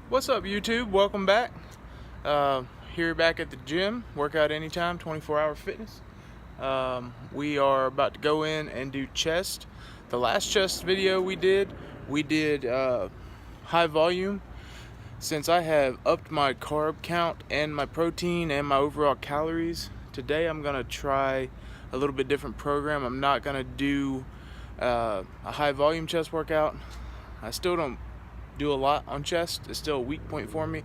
What's up, YouTube? Welcome back. Here back at the gym, workout anytime, 24-hour fitness. We are about to go in and do chest. The last chest video we did high volume. Since I have upped my carb count and my protein and my overall calories, today I'm gonna try a little bit different program. I'm not gonna do a high volume chest workout. I still don't do a lot on chest. It's still a weak point for me,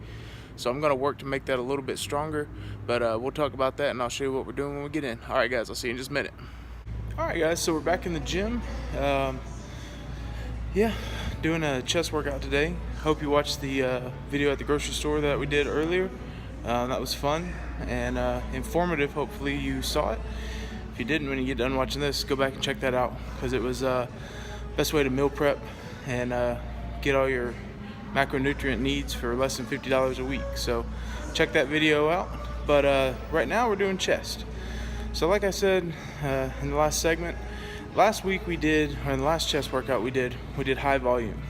so I'm gonna work to make that a little bit stronger, but we'll talk about that and I'll show you what we're doing when we get in. All right guys, I'll see you in just a minute. All right guys, so we're back in the gym. Yeah, doing a chest workout today. Hope you watched the video at the grocery store that we did earlier. That was fun and informative. Hopefully you saw it. If you didn't, when you get done watching this, go back and check that out, because it was best way to meal prep and get all your macronutrient needs for less than $50 a week. So check that video out. But right now we're doing chest. So like I said in the last segment, last week in the last chest workout we did high volume.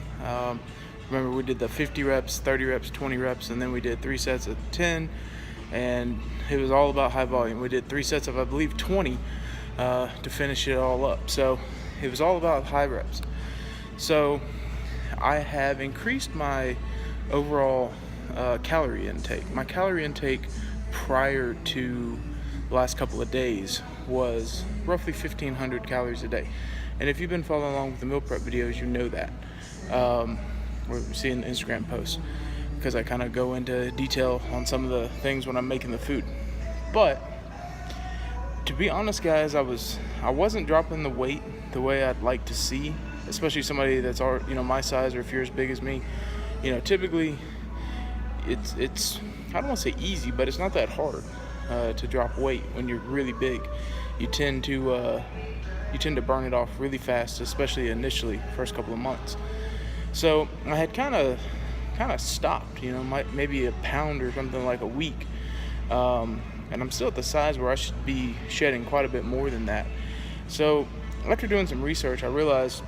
Remember, we did the 50 reps, 30 reps, 20 reps, and then we did 3 sets of 10, and it was all about high volume. We did 3 sets of, I believe, 20 to finish it all up. So it was all about high reps. So I have increased my overall calorie intake. My calorie intake prior to the last couple of days was roughly 1,500 calories a day. And if you've been following along with the meal prep videos, you know that. We're seeing the Instagram posts, because I kind of go into detail on some of the things when I'm making the food. But to be honest, guys, I wasn't dropping the weight the way I'd like to see, especially somebody that's my size, or if you're as big as me. Typically it's I don't want to say easy, but it's not that hard to drop weight when you're really big. You tend to burn it off really fast, especially initially, first couple of months. So I had kind of stopped, maybe a pound or something like a week. And I'm still at the size where I should be shedding quite a bit more than that. So after doing some research, I realized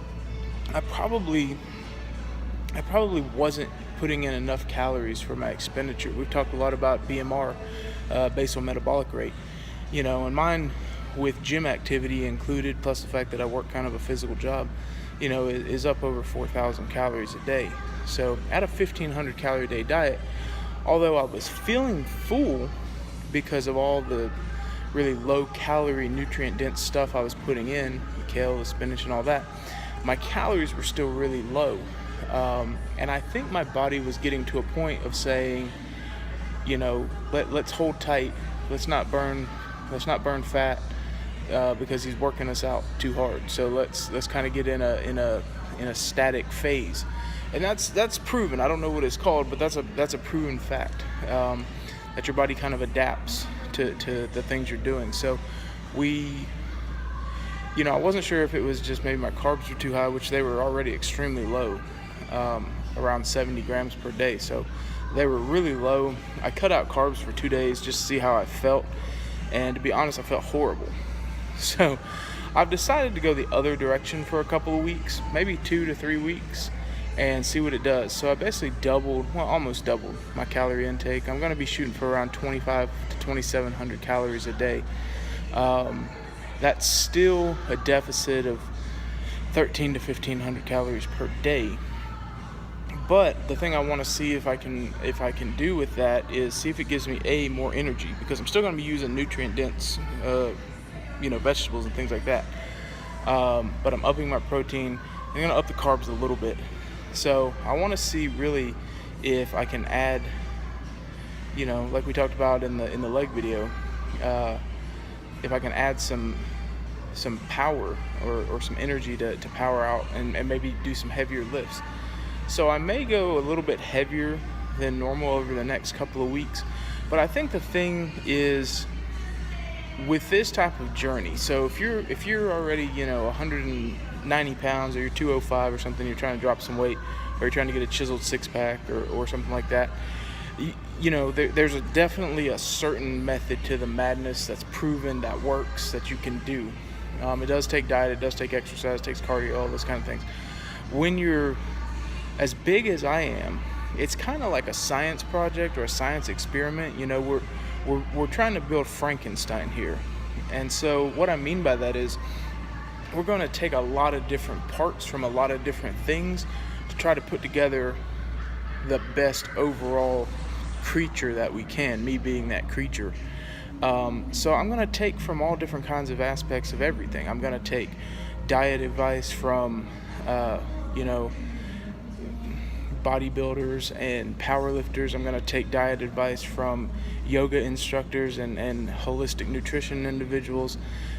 I probably wasn't putting in enough calories for my expenditure. We've talked a lot about BMR, basal metabolic rate, and mine, with gym activity included, plus the fact that I work kind of a physical job, is up over 4,000 calories a day. So at a 1,500 calorie a day diet, although I was feeling full because of all the really low calorie, nutrient dense stuff I was putting in, the kale, the spinach, and all that, my calories were still really low. And I think my body was getting to a point of saying, let's hold tight, let's not burn fat, because he's working us out too hard. So let's kind of get in a static phase, and that's proven. I don't know what it's called, but that's a proven fact, that your body kind of adapts to the things you're doing. So I wasn't sure if it was just maybe my carbs were too high, which they were already extremely low, around 70 grams per day. So they were really low. I cut out carbs for 2 days just to see how I felt, and to be honest, I felt horrible. So I've decided to go the other direction for a couple of weeks, maybe 2 to 3 weeks, and see what it does. So I basically almost doubled my calorie intake. I'm going to be shooting for around 2,500 to 2,700 calories a day. That's still a deficit of 1,300 to 1,500 calories per day. But the thing I want to see if I can do with that is see if it gives me more energy, because I'm still going to be using nutrient dense vegetables and things like that. But I'm upping my protein. I'm going to up the carbs a little bit. So I want to see really if I can add, like we talked about in the leg video, if I can add some power or some energy to power out and maybe do some heavier lifts. So I may go a little bit heavier than normal over the next couple of weeks. But I think the thing is, with this type of journey, so if you're already 190 pounds, or you're 205 or something, you're trying to drop some weight, or you're trying to get a chiseled six-pack or something like that, there's definitely a certain method to the madness that's proven, that works, that you can do. It does take diet, it does take exercise, it takes cardio, all those kind of things. When you're as big as I am, it's kind of like a science project or a science experiment. You know, we're trying to build Frankenstein here. And so what I mean by that is we're going to take a lot of different parts from a lot of different things to try to put together the best overall creature that we can, me being that creature. So I'm going to take from all different kinds of aspects of everything. I'm going to take diet advice from, bodybuilders and powerlifters. I'm going to take diet advice from yoga instructors and holistic nutrition individuals,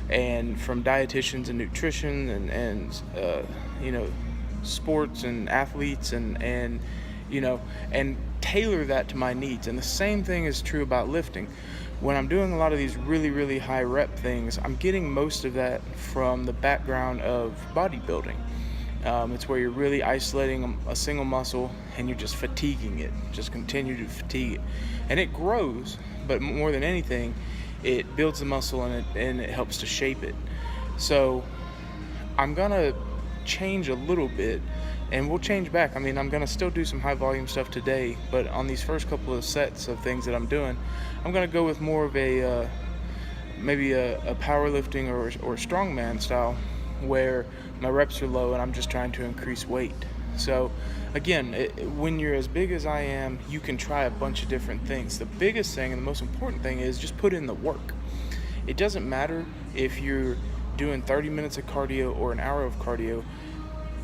and from dietitians and nutrition and sports and athletes and tailor that to my needs. And the same thing is true about lifting. When I'm doing a lot of these really, really high rep things, I'm getting most of that from the background of bodybuilding. It's where you're really isolating a single muscle and you're just fatiguing it, just continue to fatigue it. And it grows, but more than anything, it builds the muscle and it helps to shape it. So I'm going to change a little bit, and we'll change back. I mean, I'm going to still do some high volume stuff today, but on these first couple of sets of things that I'm doing, I'm going to go with more of a maybe a powerlifting or strongman style, where my reps are low and I'm just trying to increase weight. So again, when you're as big as I am, you can try a bunch of different things. The biggest thing and the most important thing is just put in the work. It doesn't matter if you're doing 30 minutes of cardio or an hour of cardio.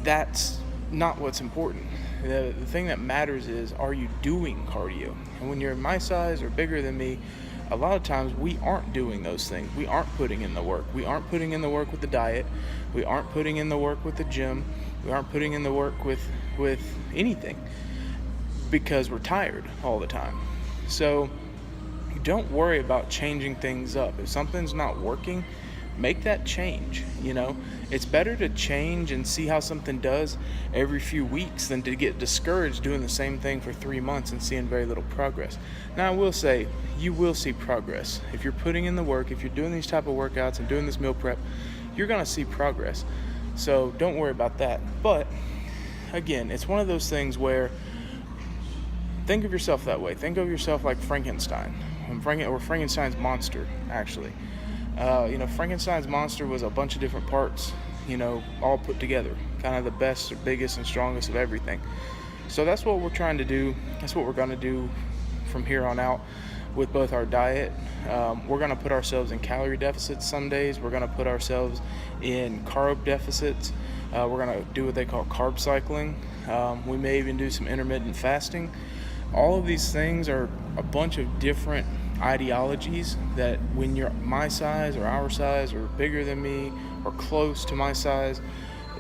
That's not what's important. The thing that matters is, are you doing cardio? And when you're my size or bigger than me, a lot of times we aren't doing those things. We aren't putting in the work. We aren't putting in the work with the diet. We aren't putting in the work with the gym. We aren't putting in the work with anything, because we're tired all the time. So don't worry about changing things up. If something's not working, make that change. It's better to change and see how something does every few weeks than to get discouraged doing the same thing for 3 months and seeing very little progress. Now, I will say, you will see progress. If you're putting in the work, if you're doing these type of workouts and doing this meal prep, you're going to see progress. So don't worry about that. But again, it's one of those things where, think of yourself that way. Think of yourself like Frankenstein, or Frankenstein's monster, actually. Frankenstein's monster was a bunch of different parts, all put together, kind of the best, biggest, and strongest of everything. So that's what we're trying to do. That's what we're going to do from here on out with both our diet. We're going to put ourselves in calorie deficits some days. We're going to put ourselves in carb deficits. We're going to do what they call carb cycling. We may even do some intermittent fasting. All of these things are a bunch of different ideologies that, when you're my size or our size or bigger than me or close to my size,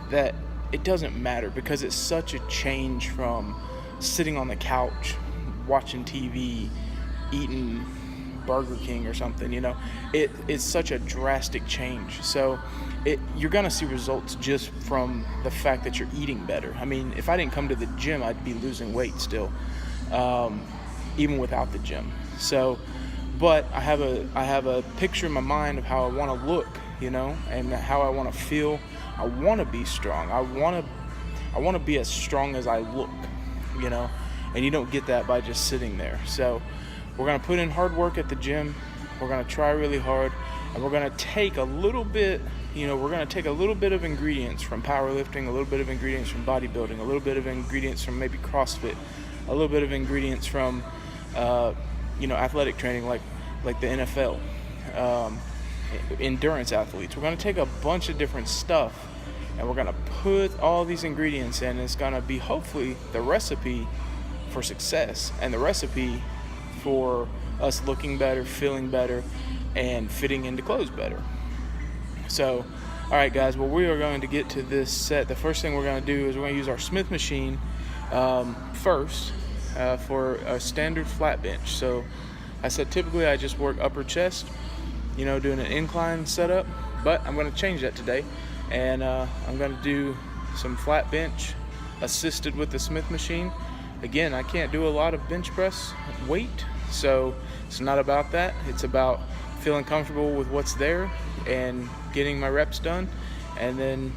that it doesn't matter, because it's such a change from sitting on the couch watching TV, eating Burger King or something. It's such a drastic change. So you're gonna see results just from the fact that you're eating better. I mean, if I didn't come to the gym, I'd be losing weight still, even without the gym. So but I have a picture in my mind of how I want to look, and how I want to feel. I want to be strong. I want to be as strong as I look, and you don't get that by just sitting there. So we're going to put in hard work at the gym. We're going to try really hard, and we're going to take a little bit, of ingredients from powerlifting, a little bit of ingredients from bodybuilding, a little bit of ingredients from maybe CrossFit, a little bit of ingredients from athletic training like the NFL, endurance athletes. We're going to take a bunch of different stuff, and we're going to put all these ingredients in. It's going to be hopefully the recipe for success, and the recipe for us looking better, feeling better, and fitting into clothes better. So, all right, guys, well, we are going to get to this set. The first thing we're going to do is we're going to use our Smith machine first for a standard flat bench. So I said typically I just work upper chest, doing an incline setup, but I'm going to change that today, and I'm going to do some flat bench assisted with the Smith machine. Again, I can't do a lot of bench press weight, so it's not about that. It's about feeling comfortable with what's there and getting my reps done, and then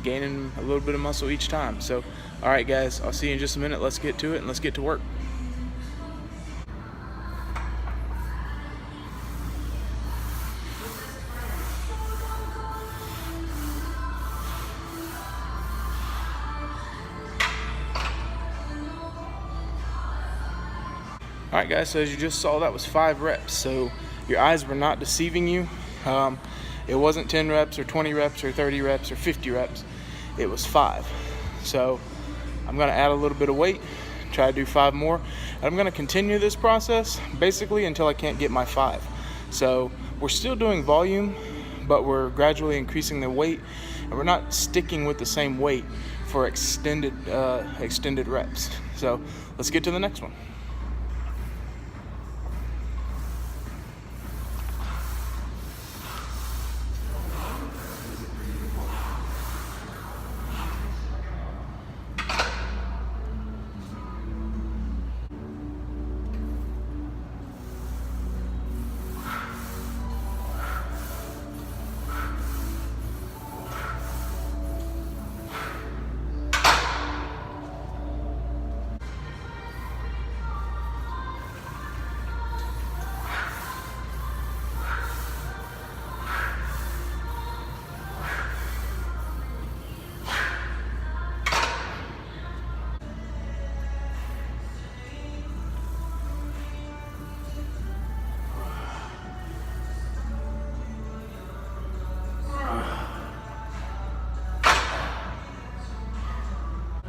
gaining a little bit of muscle each time. So All right, guys, I'll see you in just a minute. Let's get to it and let's get to work. All right, guys, so as you just saw, that was 5 reps. So your eyes were not deceiving you. It wasn't 10 reps or 20 reps or 30 reps or 50 reps. It was 5. So I'm gonna add a little bit of weight, try to do 5 more. And I'm gonna continue this process basically until I can't get my 5. So we're still doing volume, but we're gradually increasing the weight, and we're not sticking with the same weight for extended reps. So let's get to the next one.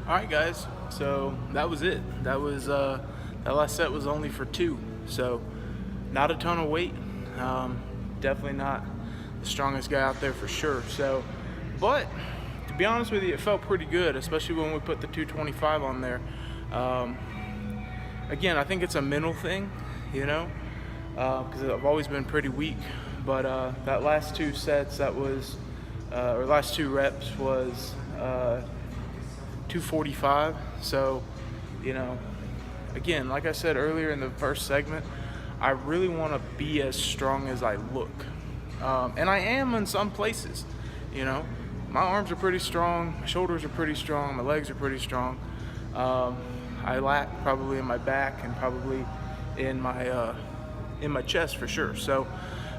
All right, guys, so that was it. That last set was only for 2, so not a ton of weight. Definitely not the strongest guy out there for sure. So, but to be honest with you, it felt pretty good, especially when we put the 225 on there. Again, I think it's a mental thing, you know, because I've always been pretty weak. But that last 2 sets, or last 2 reps was 245. So, you know, again, like I said earlier in the first segment, I really want to be as strong as I look, and I am in some places. You know, my arms are pretty strong, my shoulders are pretty strong, my legs are pretty strong. I lack probably in my back and probably in my chest for sure. So,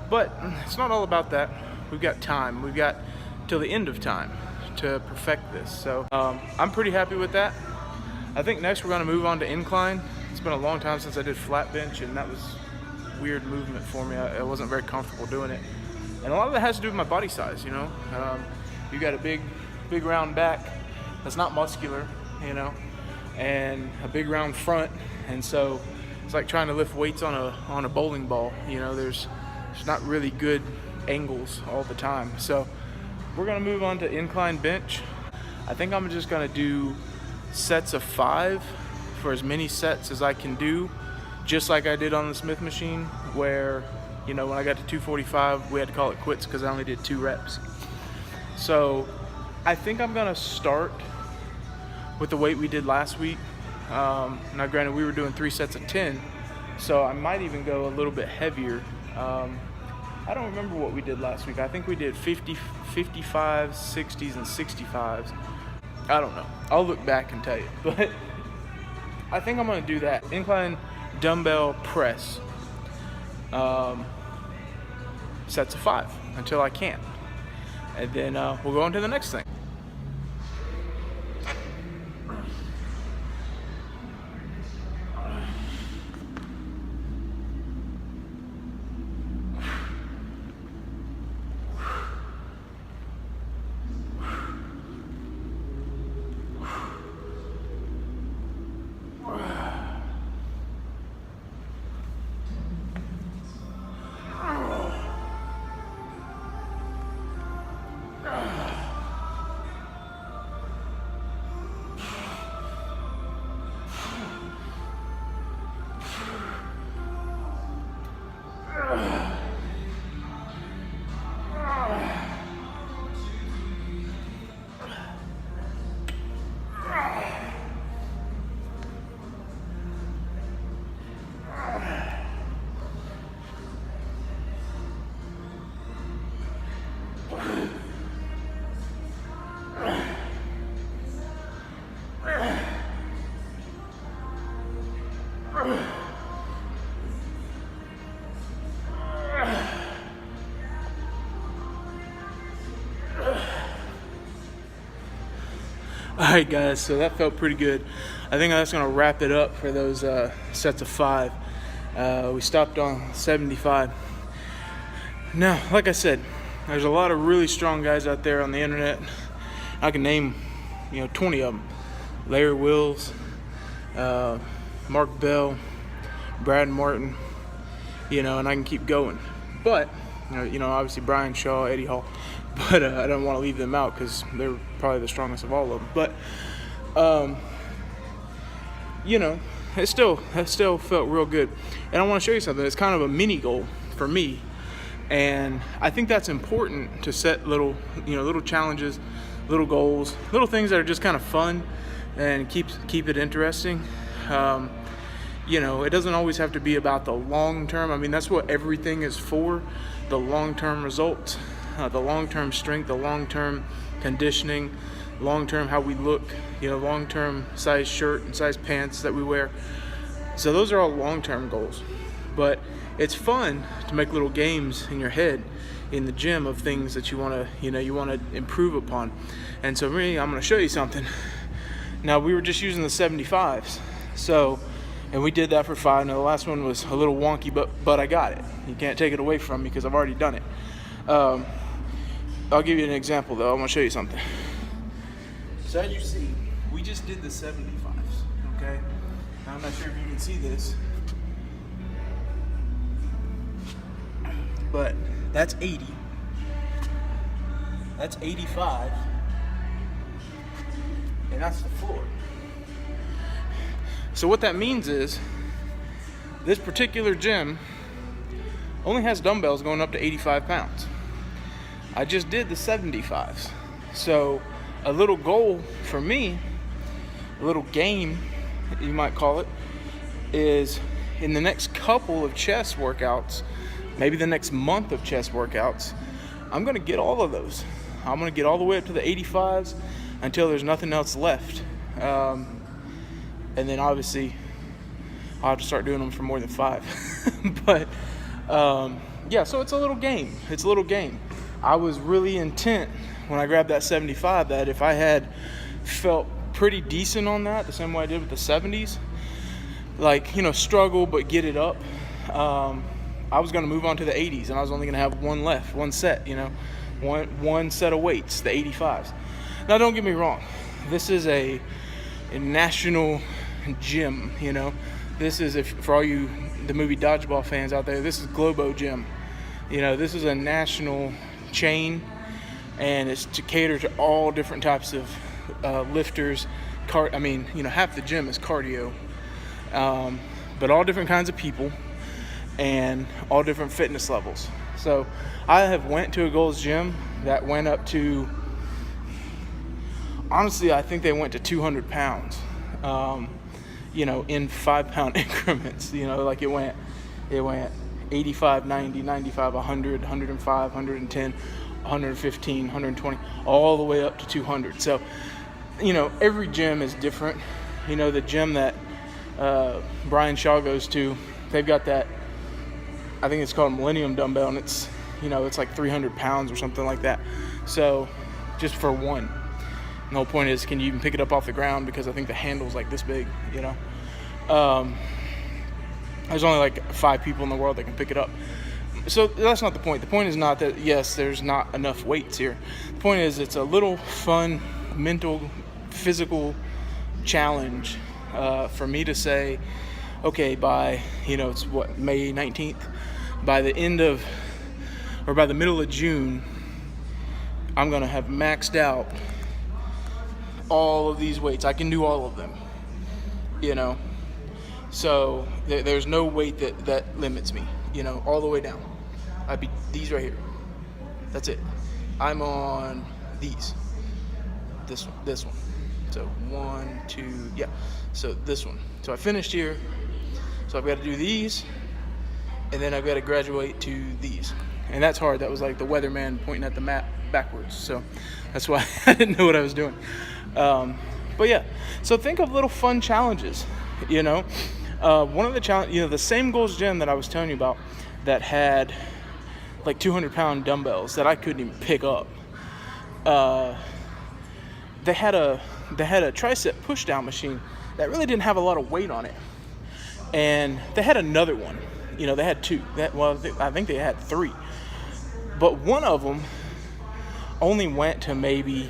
but it's not all about that. We've got time. We've got till the end of time to perfect this. So I'm pretty happy with that. I think next we're going to move on to incline. It's been a long time since I did flat bench, and that was weird movement for me. I wasn't very comfortable doing it, and a lot of that has to do with my body size. You know, you got a big round back that's not muscular, you know, and a big round front, and so it's like trying to lift weights on a bowling ball. You know, there's not really good angles all the time. So we're gonna move on to incline bench. I think I'm just gonna do sets of 5 for as many sets as I can do, just like I did on the Smith machine, where, you know, when I got to 245, we had to call it quits because I only did 2 reps. So I think I'm gonna start with the weight we did last week. Now granted, we were doing 3 sets of 10, so I might even go a little bit heavier. I don't remember what we did last week. I think we did 50, 55s, 60s, and 65s. I don't know. I'll look back and tell you. But I think I'm going to do that. Incline dumbbell press. Sets of 5 until I can't. And then we'll go on to the next thing. Alright guys, so that felt pretty good. I think that's gonna wrap it up for those sets of 5. We stopped on 75. Now, like I said, there's a lot of really strong guys out there on the internet. I can name, 20 of them. Larry Wills, Mark Bell, Brad Martin, and I can keep going. But, obviously Brian Shaw, Eddie Hall. But I don't want to leave them out because they're probably the strongest of all of them. But, it still felt real good. And I want to show you something. It's kind of a mini goal for me. And I think that's important to set little challenges, little goals, little things that are just kind of fun and keep it interesting. It doesn't always have to be about the long term. I mean, that's what everything is for, the long-term results. The long-term strength, the long-term conditioning, long-term how we look, long-term size shirt and size pants that we wear. So those are all long-term goals. But it's fun to make little games in your head in the gym of things that you want to improve upon. And so really, I'm going to show you something. Now, we were just using the 75s. And we did that for 5. Now, the last one was a little wonky, but I got it. You can't take it away from me because I've already done it. I'll give you an example though. I want to show you something. So as you see, we just did the 75s, okay? Now, I'm not sure if you can see this, but that's 80. That's 85. And that's the floor. So what that means is this particular gym only has dumbbells going up to 85 pounds. I just did the 75s. So a little goal for me, a little game, you might call it, is in the next couple of chest workouts, maybe the next month of chest workouts, I'm gonna get all of those. I'm gonna get all the way up to the 85s until there's nothing else left. And then obviously I'll have to start doing them for more than 5. But yeah, so it's a little game. It's a little game. I was really intent when I grabbed that 75 that if I had felt pretty decent on that, the same way I did with the 70s, struggle but get it up, I was going to move on to the 80s, and I was only going to have one left, one set, one set of weights, the 85s. Now, don't get me wrong. This is a national gym, This is, for all you the movie Dodgeball fans out there, this is Globo Gym. This is a national chain, and it's to cater to all different types of lifters. Half the gym is cardio, but all different kinds of people and all different fitness levels. So I have went to a Gold's Gym that went up to, honestly, I think they went to 200 pounds, in 5-pound increments. It went 85, 90, 95, 100, 105, 110, 115, 120, all the way up to 200. So, every gym is different. The gym that Brian Shaw goes to, they've got that, I think it's called Millennium Dumbbell, and it's, it's like 300 pounds or something like that. So, just for one. And the whole point is, can you even pick it up off the ground? Because I think the handle's like this big, There's only like 5 people in the world that can pick it up. So that's not the point. The point is not that, yes, there's not enough weights here. The point is it's a little fun, mental, physical challenge for me to say, okay, by, it's May 19th, by the middle of June, I'm going to have maxed out all of these weights. I can do all of them, So there's no weight that limits me, all the way down. I'd be these right here. That's it. I'm on these. This one. So 1, 2, yeah. So this one. So I finished here. So I've got to do these, and then I've got to graduate to these. And that's hard. That was like the weatherman pointing at the map backwards. So that's why I didn't know what I was doing. But yeah, so think of little fun challenges, One of the challenge, the same Gold's Gym that I was telling you about that had like 200-pound dumbbells that I couldn't even pick up. They had a tricep push down machine that really didn't have a lot of weight on it, and they had another one. They had two. I think they had three, but one of them only went to maybe,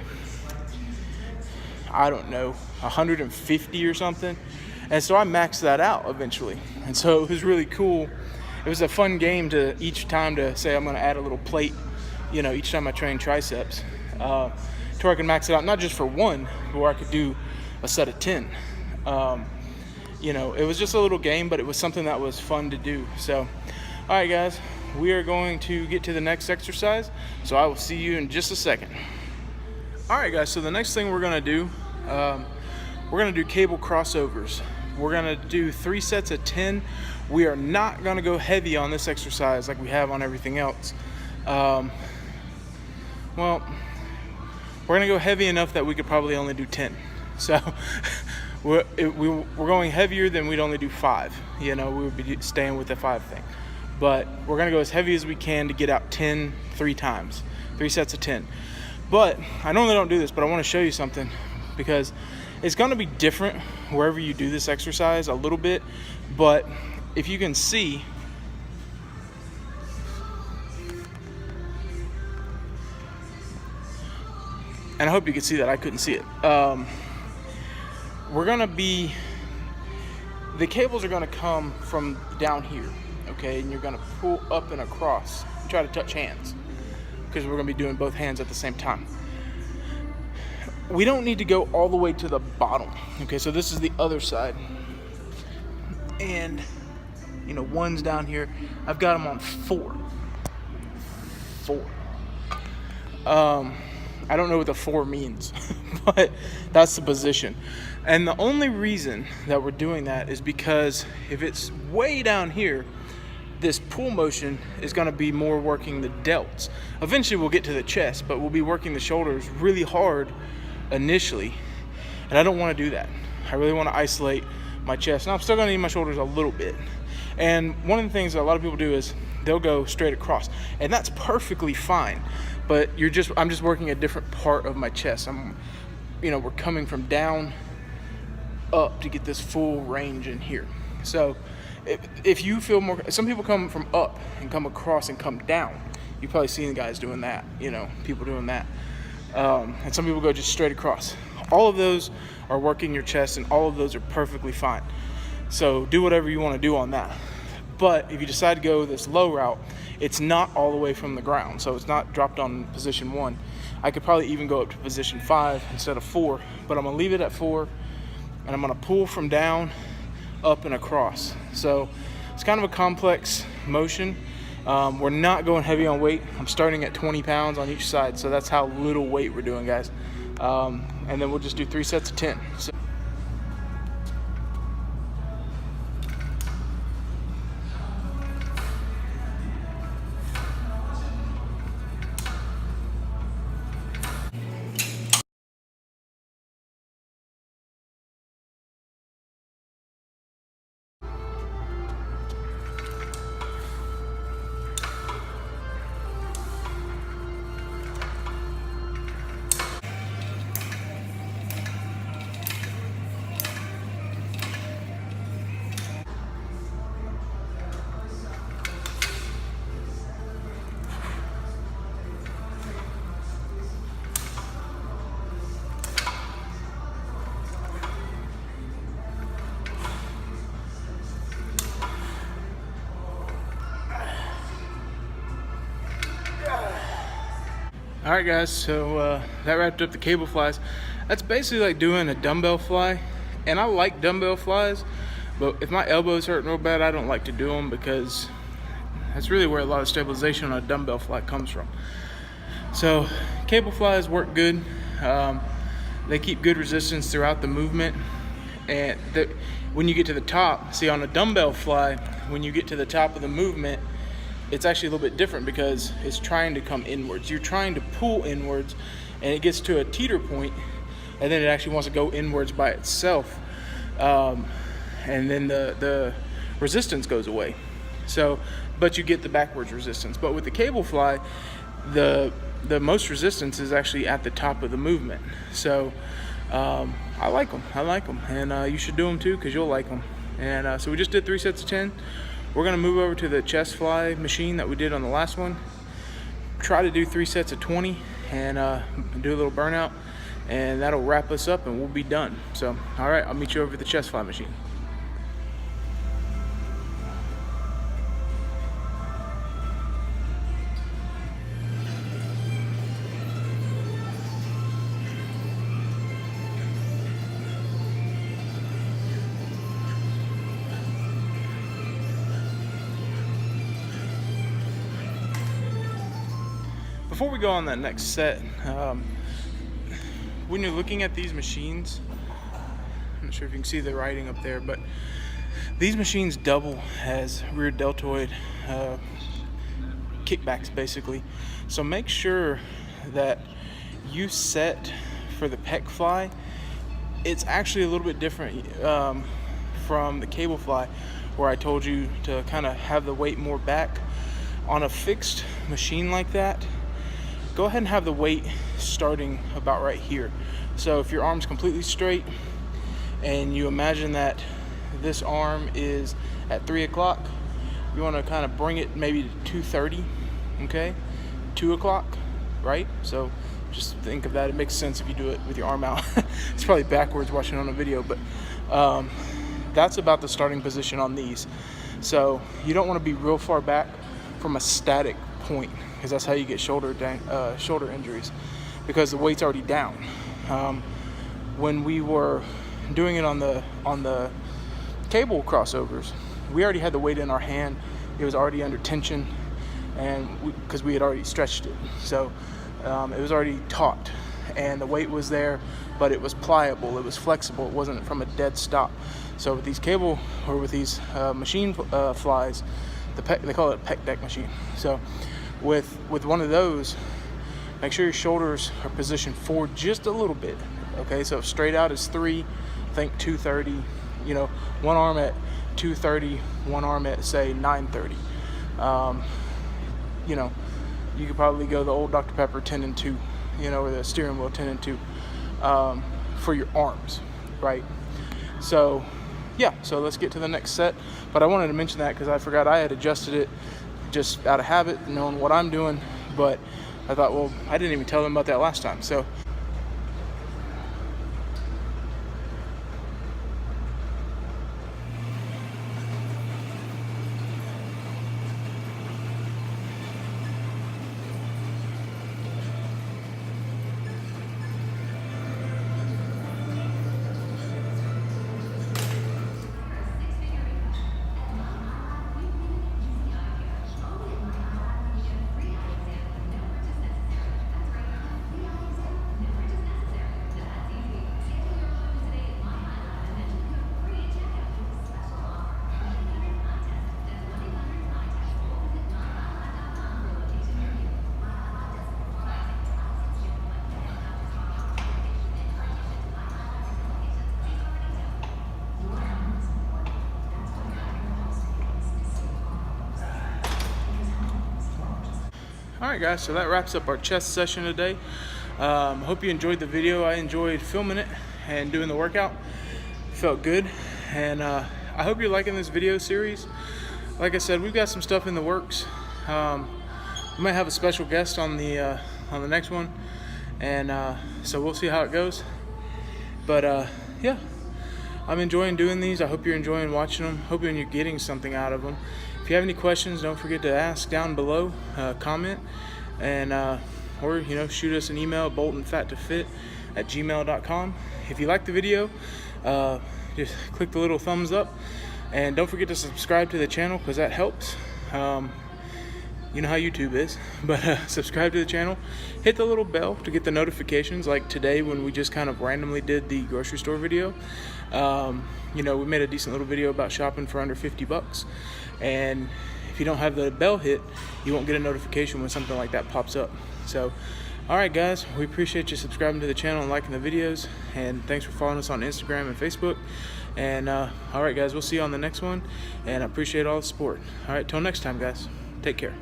I don't know, 150 or something. And so I maxed that out eventually. And so it was really cool. It was a fun game to each time to say I'm going to add a little plate, each time I train triceps, to where I can max it out, not just for one, but where I could do a set of 10. It was just a little game, but it was something that was fun to do. So, all right, guys, we are going to get to the next exercise. So I will see you in just a second. All right, guys, so the next thing we're going to do, we're going to do cable crossovers. We're going to do 3 sets of 10. We are not going to go heavy on this exercise like we have on everything else. Well, we're going to go heavy enough that we could probably only do 10. So we're going heavier than we'd only do 5. We would be staying with the 5 thing. But we're going to go as heavy as we can to get out 10 3 times, 3 sets of 10. But I normally don't do this, but I want to show you something because it's going to be different wherever you do this exercise a little bit. But if you can see, and I hope you can see that, I couldn't see it. We're going to be, the cables are going to come from down here, okay? And you're going to pull up and across and try to touch hands because we're going to be doing both hands at the same time. We don't need to go all the way to the bottom, okay? So this is the other side. And, one's down here. I've got them on 4. 4. I don't know what the 4 means, but that's the position. And the only reason that we're doing that is because if it's way down here, this pull motion is going to be more working the delts. Eventually we'll get to the chest, but we'll be working the shoulders really hard initially. And I don't want to do that. I really want to isolate my chest. Now I'm still going to need my shoulders a little bit. And one of the things that a lot of people do is they'll go straight across. And that's perfectly fine. But I'm just working a different part of my chest. We're coming from down up to get this full range in here. So if you feel more, some people come from up and come across and come down. You've probably seen guys doing that, people doing that. And some people go just straight across. All of those are working your chest, and all of those are perfectly fine. So do whatever you want to do on that. But if you decide to go this low route, it's not all the way from the ground. So it's not dropped on position 1. I could probably even go up to position 5 instead of 4, but I'm going to leave it at 4, and I'm going to pull from down, up, and across. So it's kind of a complex motion. We're not going heavy on weight. I'm starting at 20 pounds on each side, so that's how little weight we're doing, guys. And then we'll just do 3 sets of 10. So all right, guys, so that wrapped up the cable flies. That's basically like doing a dumbbell fly, and I like dumbbell flies, but if my elbows hurt real bad, I don't like to do them because that's really where a lot of stabilization on a dumbbell fly comes from. So cable flies work good. They keep good resistance throughout the movement, and when you get to the top, see on a dumbbell fly, when you get to the top of the movement, it's actually a little bit different because it's trying to come inwards. You're trying to pull inwards, and it gets to a teeter point, and then it actually wants to go inwards by itself. And and then the resistance goes away. So, but you get the backwards resistance. But with the cable fly, the most resistance is actually at the top of the movement. So I like them, and you should do them too, because you'll like them. And so we just did 3 sets of 10. We're gonna move over to the chest fly machine that we did on the last one. Try to do 3 sets of 20 and do a little burnout, and that'll wrap us up and we'll be done. So all right, I'll meet you over at the chest fly machine. Before we go on that next set, when you're looking at these machines, I'm not sure if you can see the writing up there, but these machines double as rear deltoid kickbacks basically. So make sure that you set for the pec fly. It's actually a little bit different from the cable fly, where I told you to kind of have the weight more back. On a fixed machine like that, go ahead and have the weight starting about right here. So if your arm's completely straight and you imagine that this arm is at 3 o'clock, you want to kind of bring it maybe to 2:30, okay? 2 o'clock, right? So just think of that. It makes sense if you do it with your arm out. It's probably backwards watching on a video, but that's about the starting position on these. So you don't want to be real far back from a static point, because that's how you get shoulder injuries, because the weight's already down. When we were doing it on the cable crossovers, we already had the weight in our hand. It was already under tension, and because we had already stretched it, so it was already taut, and the weight was there, but it was pliable, it was flexible, it wasn't from a dead stop. So with these cable, or with these machine flies, they call it a pec deck machine. So with one of those, make sure your shoulders are positioned forward just a little bit. Okay, so if straight out is 3, think 2:30. You know, one arm at 2:30, one arm at say 9:30. You know, you could probably go the old Dr. Pepper 10 and 2. You know, or the steering wheel 10 and 2 for your arms, right? So yeah, so let's get to the next set. But I wanted to mention that because I forgot I had adjusted it just out of habit, knowing what I'm doing. But I thought, well, I didn't even tell them about that last time. So alright guys, so that wraps up our chest session today. Hope you enjoyed the video. I enjoyed filming it and doing the workout. Felt good, and I hope you're liking this video series. Like I said, we've got some stuff in the works. We might have a special guest on the next one, and so we'll see how it goes. But yeah, I'm enjoying doing these. I hope you're enjoying watching them. Hoping you're getting something out of them. If you have any questions, don't forget to ask down below, comment, and or shoot us an email, boltonfattofit@gmail.com. If you like the video, just click the little thumbs up, and don't forget to subscribe to the channel, because that helps. You know how YouTube is, but subscribe to the channel, hit the little bell to get the notifications, like today when we just kind of randomly did the grocery store video. We made a decent little video about shopping for under 50 bucks, and if you don't have the bell hit, you won't get a notification when something like that pops up. So alright guys, we appreciate you subscribing to the channel and liking the videos, and thanks for following us on Instagram and Facebook, And all right, guys, we'll see you on the next one. And I appreciate all the support. All right, till next time, guys. Take care.